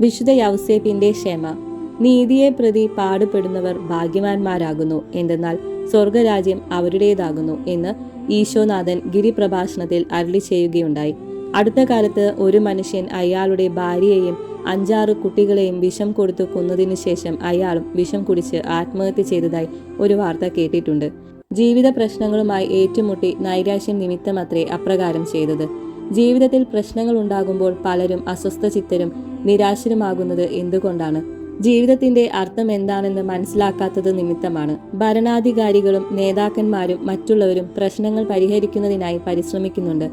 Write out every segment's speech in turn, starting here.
വിശുദ്ധ യൗസേപ്പിന്റെ ക്ഷമ. നീതിയെ പ്രതി പാടുപെടുന്നവർ ഭാഗ്യവാന്മാരാകുന്നു, എന്തെന്നാൽ സ്വർഗരാജ്യം അവരുടേതാകുന്നു എന്ന് ഈശോനാഥൻ ഗിരിപ്രഭാഷണത്തിൽ അരുളി ചെയ്യുകയുണ്ടായി. അടുത്ത കാലത്ത് ഒരു മനുഷ്യൻ അയാളുടെ ഭാര്യയെയും 5-6 കുട്ടികളെയും വിഷം കൊടുത്തു കൊന്നതിനു ശേഷം അയാളും വിഷം കുടിച്ച് ആത്മഹത്യ ചെയ്തതായി ഒരു വാർത്ത കേട്ടിട്ടുണ്ട്. ജീവിത പ്രശ്നങ്ങളുമായി ഏറ്റുമുട്ടി നൈരാശ്യം നിമിത്തമത്രേ അപ്രകാരം ചെയ്തത്. ജീവിതത്തിൽ പ്രശ്നങ്ങൾ ഉണ്ടാകുമ്പോൾ പലരും അസ്വസ്ഥചിത്തരും നിരാശരുമാകുന്നത് എന്തുകൊണ്ടാണ്? ജീവിതത്തിന്റെ അർത്ഥം എന്താണെന്ന് മനസ്സിലാക്കാത്തത് നിമിത്തമാണ്. ഭരണാധികാരികളും നേതാക്കന്മാരും മറ്റുള്ളവരും പ്രശ്നങ്ങൾ പരിഹരിക്കുന്നതിനായി പരിശ്രമിക്കുന്നുണ്ട്.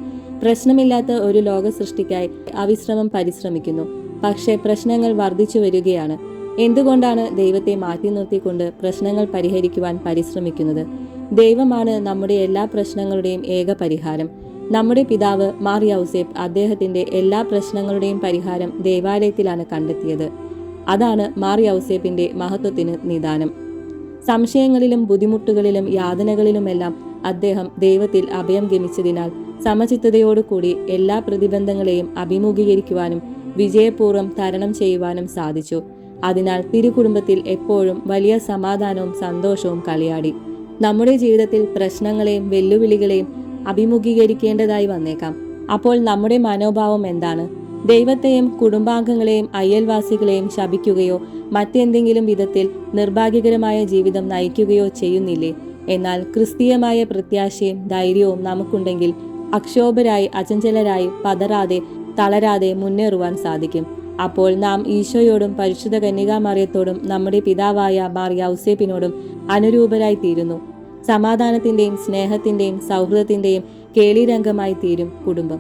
പ്രശ്നമില്ലാത്ത ഒരു ലോക സൃഷ്ടിക്കായി അവിശ്രമം പരിശ്രമിക്കുന്നു. പക്ഷേ പ്രശ്നങ്ങൾ വർദ്ധിച്ചു വരികയാണ്. എന്തുകൊണ്ടാണ് ദൈവത്തെ മാറ്റി നിർത്തിക്കൊണ്ട് പ്രശ്നങ്ങൾ പരിഹരിക്കുവാൻ പരിശ്രമിക്കുന്നത്? ദൈവമാണ് നമ്മുടെ എല്ലാ പ്രശ്നങ്ങളുടെയും ഏക പരിഹാരം. നമ്മുടെ പിതാവ് മാർ യൗസേപ്പ് അദ്ദേഹത്തിന്റെ എല്ലാ പ്രശ്നങ്ങളുടെയും പരിഹാരം ദേവാലയത്തിലാണ് കണ്ടെത്തിയത്. അതാണ് മാർ യൗസേപ്പിന്റെ മഹത്വത്തിന് നിദാനം. സംശയങ്ങളിലും ബുദ്ധിമുട്ടുകളിലും യാതനകളിലുമെല്ലാം അദ്ദേഹം ദൈവത്തിൽ അഭയം ഗമിച്ചതിനാൽ സമചിത്തതയോടുകൂടി എല്ലാ പ്രതിബന്ധങ്ങളെയും അഭിമുഖീകരിക്കുവാനും വിജയപൂർവ്വം തരണം ചെയ്യുവാനും സാധിച്ചു. അതിനാൽ തിരുകുടുംബത്തിൽ എപ്പോഴും വലിയ സമാധാനവും സന്തോഷവും കളിയാടി. നമ്മുടെ ജീവിതത്തിൽ പ്രശ്നങ്ങളെയും വെല്ലുവിളികളെയും അഭിമുഖീകരിക്കേണ്ടതായി വന്നേക്കാം. അപ്പോൾ നമ്മുടെ മനോഭാവം എന്താണ്? ദൈവത്തെയും കുടുംബാംഗങ്ങളെയും അയൽവാസികളെയും ശപിക്കുകയോ മറ്റെന്തെങ്കിലും വിധത്തിൽ നിർഭാഗ്യകരമായ ജീവിതം നയിക്കുകയോ ചെയ്യുന്നില്ലേ? എന്നാൽ ക്രിസ്തീയമായ പ്രത്യാശയും ധൈര്യവും നമുക്കുണ്ടെങ്കിൽ അക്ഷോഭരായി അചഞ്ചലരായി പതറാതെ തളരാതെ മുന്നേറുവാൻ സാധിക്കും. അപ്പോൾ നാം ഈശോയോടും പരിശുദ്ധ കന്യകാമറിയത്തോടും നമ്മുടെ പിതാവായ മാർ യൗസേപ്പിനോടും അനുരൂപരായി തീരുന്നു. സമാധാനത്തിന്റെയും സ്നേഹത്തിന്റെയും സൗഹൃദത്തിന്റെയും കേളിരംഗമായി തീരും കുടുംബം.